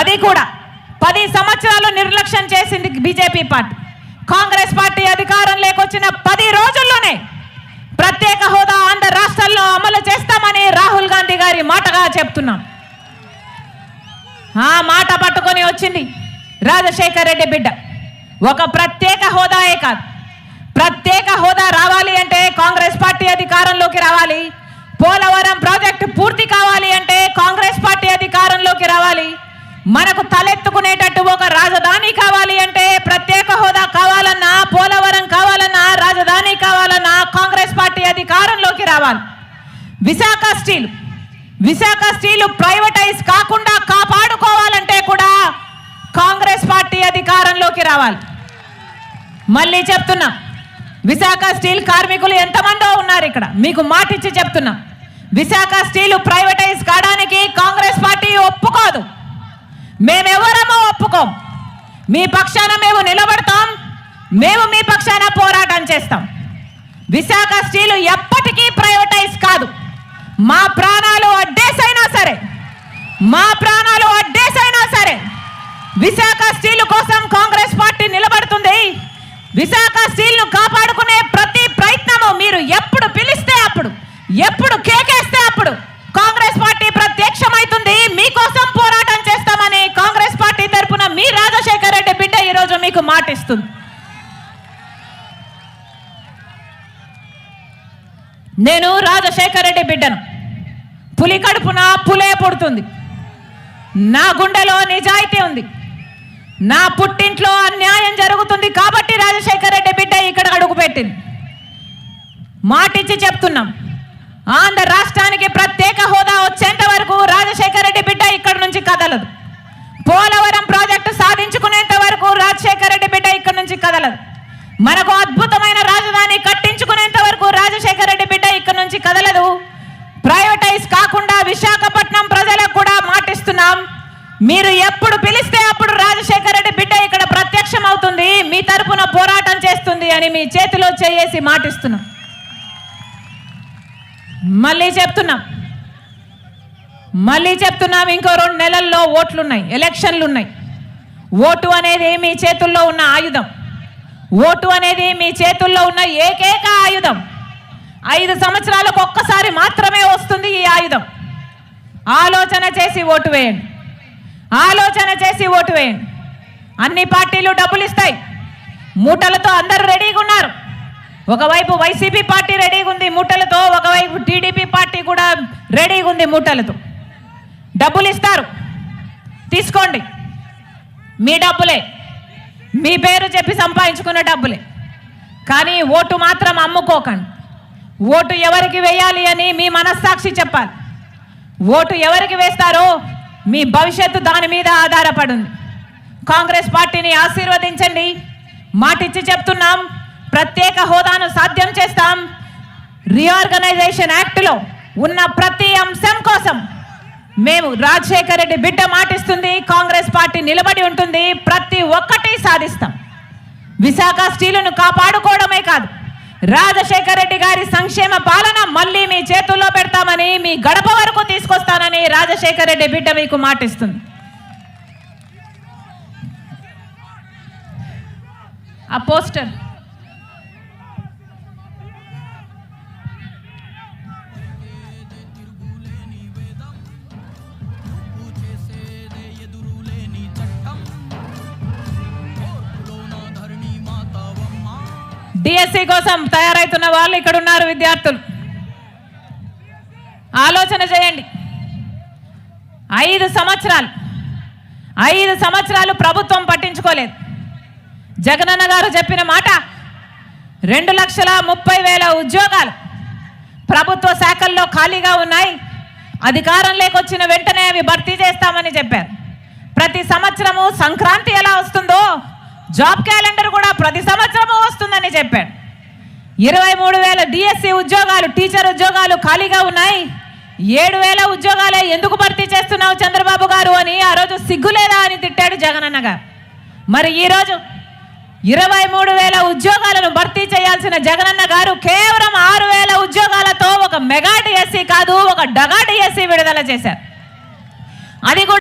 అది కూడా 10 సంవత్సరాలు నిర్లక్ష్యం చేసింది బీజేపీ పార్టీ. కాంగ్రెస్ పార్టీ అధికారంలోకి వచ్చిన 10 రోజుల్లోనే ప్రత్యేక హోదా ఆంధ్ర రాష్ట్రాల్లో అమలు చేస్తామని రాహుల్ గాంధీ గారి మాటగా చెప్తున్నాం. ఆ మాట పట్టుకొని వచ్చింది రాజశేఖర్ రెడ్డి బిడ్డ. ఒక ప్రత్యేక హోదాయే కాదు, ప్రత్యేక హోదా రావాలి అంటే కాంగ్రెస్ పార్టీ అధికారంలోకి రావాలి. పోలవరం ప్రాజెక్టు పూర్తి కావాలి అంటే కాంగ్రెస్ పార్టీ అధికారంలోకి రావాలి. మనకు తలెత్తుకునేటట్టు ఒక రాజధాని కావాలి అంటే, ప్రత్యేక హోదా కావాలన్నా, పోలవరం కావాలన్నా, రాజధాని కావాలన్నా కాంగ్రెస్ పార్టీ అధికారంలోకి రావాలి. విశాఖ స్టీలు ప్రైవేటైజ్ కాకుండా కాపాడుకోవాలంటే కూడా కాంగ్రెస్ పార్టీ అధికారంలోకి రావాలి. మళ్ళీ చెప్తున్నా, విశాఖ స్టీల్ కార్మికులు ఎంతమందో ఉన్నారు ఇక్కడ, మీకు మాటిచ్చి చెప్తున్నా, విశాఖ స్టీలు ప్రైవేటైజ్ కావడానికి కాంగ్రెస్ పార్టీ ఒప్పుకోదు. మేమెవరమో ఒప్పుకోం. మీ పక్షాన మేము నిలబడతాం, మేము మీ పక్షాన పోరాటం చేస్తాం. విశాఖ స్టీలు ఎప్పటికీ ప్రైవేటైజ్ కాదు. మా ప్రాణాలు అడ్డేసైనా సరే విశాఖ స్టీలు కోసం కాంగ్రెస్ పార్టీ నిలబడుతుంది. విశాఖ స్టీల్ను కాపాడుకునే ప్రతి ప్రయత్నము మీరు ఎప్పుడు పిలిస్తే అప్పుడు, ఎప్పుడు కేకేస్తే అప్పుడు కాంగ్రెస్ పార్టీ ప్రత్యక్షమవుతుంది. మీకోసం పోరాటం చేస్తామని కాంగ్రెస్ పార్టీ తరఫున మీ రాజశేఖర్ రెడ్డి బిడ్డ ఈరోజు మీకు మాటిస్తుంది. నేను రాజశేఖర్ రెడ్డి బిడ్డను. పులి కడుపున పులే పుడుతుంది. నా గుండెలో నిజాయితీ ఉంది. నా పుట్టింట్లో అన్యాయం జరుగుతుంది కాబట్టి రాజశేఖర్ రెడ్డి బిడ్డ ఇక్కడ అడుగుపెట్టింది. మాటిచ్చి చెప్తున్నాం, ఆంధ్ర రాష్ట్రానికి ప్రత్యేక హోదా వచ్చేంత వరకు రాజశేఖర్ రెడ్డి బిడ్డ ఇక్కడ నుంచి కదలదు. పోలవరం ప్రాజెక్టు సాధించుకునేంత వరకు రాజశేఖర్ రెడ్డి బిడ్డ ఇక్కడ నుంచి కదలదు. మనకు అద్భుతమైన రాజధాని కట్టించుకునేంత వరకు రాజశేఖర్ రెడ్డి బిడ్డ ఇక్కడ నుంచి కదలదు. ప్రైవేటైజ్ కాకుండా విశాఖపట్నం ప్రజలకు కూడా మాటిస్తున్నాం, మీరు ఎప్పుడు పిలిస్తే అప్పుడు రాజశేఖర్ రెడ్డి బిడ్డ ఇక్కడ ప్రత్యక్షం అవుతుంది, మీ తరపున పోరాటం చేస్తుంది అని మీ చేతిలో చేసి మాటిస్తున్నాం. మళ్ళీ చెప్తున్నాం, ఇంకో 2 నెలల్లో ఓట్లున్నాయి, ఎలక్షన్లు ఉన్నాయి. ఓటు అనేది మీ చేతుల్లో ఉన్న ఆయుధం. ఓటు అనేది మీ చేతుల్లో ఉన్న ఏకైక ఆయుధం. 5 సంవత్సరాలకు ఒక్కసారి మాత్రమే వస్తుంది ఈ ఆయుధం. ఆలోచన చేసి ఓటు వేయండి. అన్ని పార్టీలు డబ్బులు ఇస్తాయి, మూటలతో అందరూ రెడీగా ఉన్నారు. ఒకవైపు వైసీపీ పార్టీ రెడీగా ఉంది మూటలతో, ఒకవైపు టీడీపీ పార్టీ కూడా రెడీగా ఉంది మూటలతో. డబ్బులు ఇస్తారు, తీసుకోండి. మీ డబ్బులే, మీ పేరు చెప్పి సంపాదించుకున్న డబ్బులే. కానీ ఓటు మాత్రం అమ్ముకోకండి. ఓటు ఎవరికి వేయాలి అని మీ మనస్సాక్షి చెప్పాలి. ఓటు ఎవరికి వేస్తారో మీ భవిష్యత్తు దాని మీద ఆధారపడి ఉంది. కాంగ్రెస్ పార్టీని ఆశీర్వదించండి. మాటిచ్చి చెప్తున్నాం, ప్రత్యేక హోదాను సాధ్యం చేస్తాం. రీఆర్గనైజేషన్ యాక్ట్లో ఉన్న ప్రతి అంశం కోసం మేము రాజశేఖర్ రెడ్డి బిడ్డ మాటిస్తుంది, కాంగ్రెస్ పార్టీ నిలబడి ఉంటుంది. ప్రతి ఒక్కటి సాధిస్తాం. విశాఖ స్టీలును కాపాడుకోవడమే కాదు, రాజశేఖర్ రెడ్డి గారి సంక్షేమ పాలన మళ్ళీ మీ చేతుల్లో పెడతామని, మీ గడప వరకు తీసుకొస్తానని రాజశేఖర్ రెడ్డి బిడ్డ మీకు మాటిస్తుంది. ఆ పోస్టర్ డిఎస్సి కోసం తయారైతున్న వాళ్ళు ఇక్కడ ఉన్నారు. విద్యార్థులు ఆలోచన చేయండి. 5 సంవత్సరాలు ప్రభుత్వం పట్టించుకోలేదు. జగనన్న గారు చెప్పిన మాట 2,30,000 ఉద్యోగాలు ప్రభుత్వ శాఖల్లో ఖాళీగా ఉన్నాయి, అధికారంలోకి వచ్చిన వెంటనే అవి భర్తీ చేస్తామని చెప్పారు. ప్రతి సంవత్సరము సంక్రాంతి ఎలా వస్తుందో జాబ్ క్యాలెండర్ కూడా ప్రతి సంవత్సరము వస్తుందని చెప్పాడు. 23,000 డిఎస్సి ఉద్యోగాలు, టీచర్ ఉద్యోగాలు ఖాళీగా ఉన్నాయి. 7,000 ఉద్యోగాలే ఎందుకు భర్తీ చేస్తున్నావు చంద్రబాబు గారు అని ఆ రోజు సిగ్గులేదా అని తిట్టాడు జగనన్న గారు. మరి ఈరోజు 23,000 ఉద్యోగాలను భర్తీ చేయాల్సిన జగనన్న గారు కేవలం 6,000 ఉద్యోగాలతో ఒక మెగా డిఎస్సి కాదు, ఒక డగా డిఎస్సి విడుదల చేశారు. అది కూడా